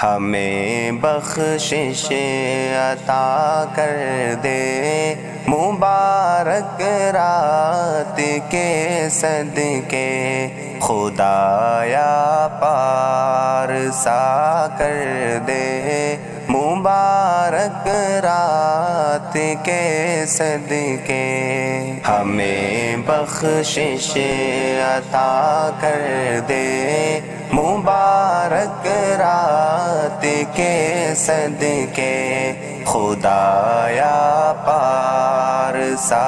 ہمیں بخشش عطا کر دے، مبارک رات کے صدقے خدایا پارسا کر دے، مبارک رات کے صدقے ہمیں بخشش عطا کر دے، مبارک رات کے صدقے خدایا پارسا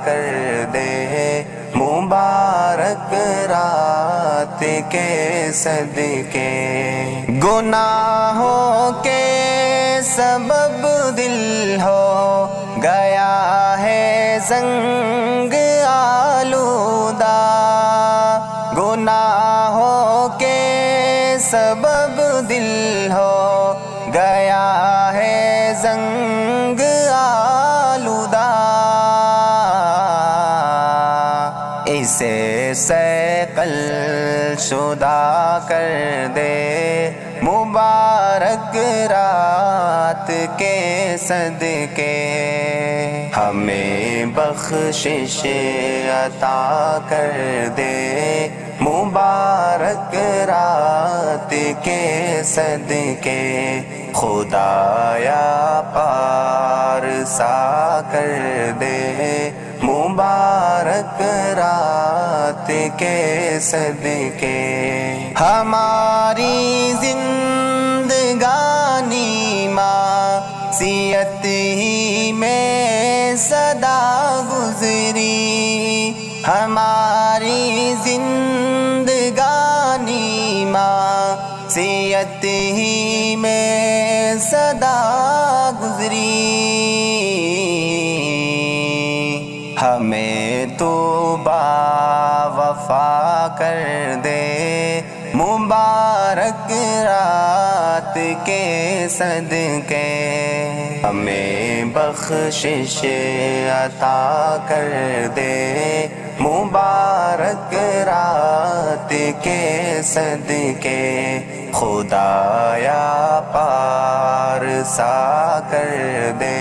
کر دے، مبارک رات کے صدقے گناہوں کے سبب دل ہو گیا ہے زنگ آلودہ، گناہوں کے سبب دل ہو گیا ہے زنگ آلودہ، اسے صیقل شدہ کر دے، مبارک رات کے صدقے ہمیں بخشش عطا کر دے، مبارک رات کے صدقے خدایا پارسا کر دے، مبارک رات کے صدقے ہماری زندگانی معصیت ہی میں سدا گزری، ہماری زندگانی معصیت ہی میں سدا گزری، ہمیں تو وفا کر دے، مبارک رات کے صدقے ہمیں بخشش عطا کر دے، مبارک رات کے صدقے خدایا پارسا کر دے،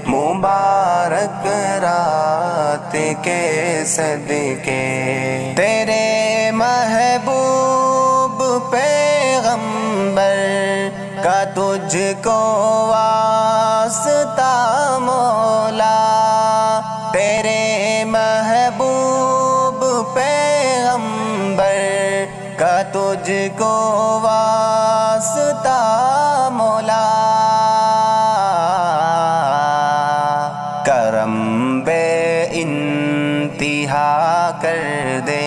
مبارک رات کے صدقے تیرے محبوب پیغمبر کا تجھ کو واسطہ مولا، تیرے محبوب پیغمبر کا تجھ کو واسطہ مولا، کرم بے انتہا کر دے،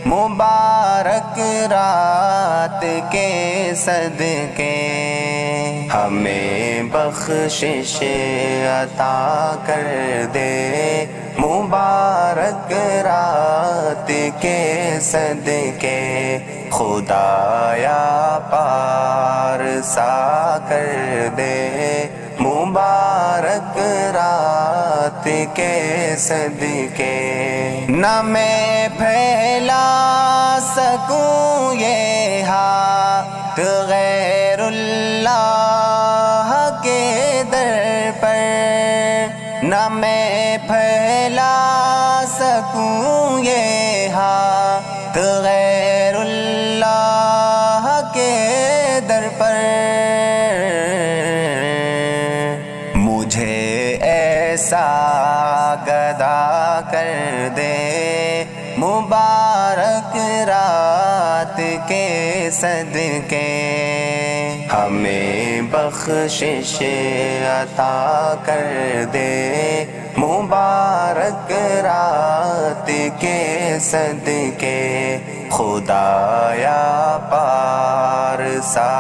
مبارک رات کے صدقے ہمیں بخشش عطا کر دے، مبارک رات کے صدقے خدایا پارسا کر دے، مبارک رات کے صدقے نہ میں پھیلا سکوں یہ ہاتھ غیر اللہ کے در پر، نہ میں پھیلا سکوں یہ ہاتھ غیر اللہ کے در پر، مجھے ایسا گدا کر دے، مبارک رات کے صدقے ہمیں بخشش عطا کر دے، مبارک رات کے صدقے خدایا پارسا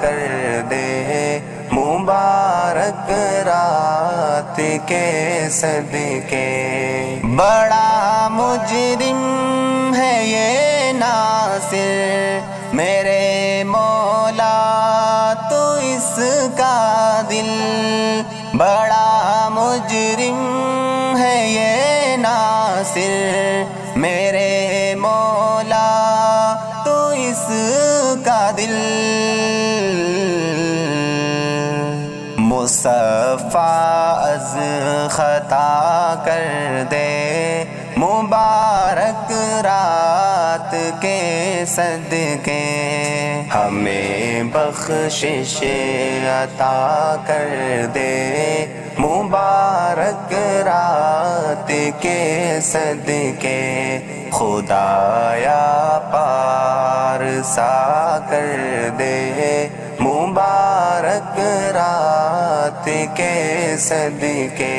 کر دے، مبارک رات کے صدقے بڑا مجرم ہے یہ ناصر میرے مولا تو اس کا دل، بڑا مجرم ہے یہ ناصر میرے مولا تو اس کا دل، مصفا از خطا کر دے مبارک رات کے صدقے ہمیں بخشش عطا کر دے مبارک رات کے صدقے خدایا پارسا کر دے مبارک رات کے صدقے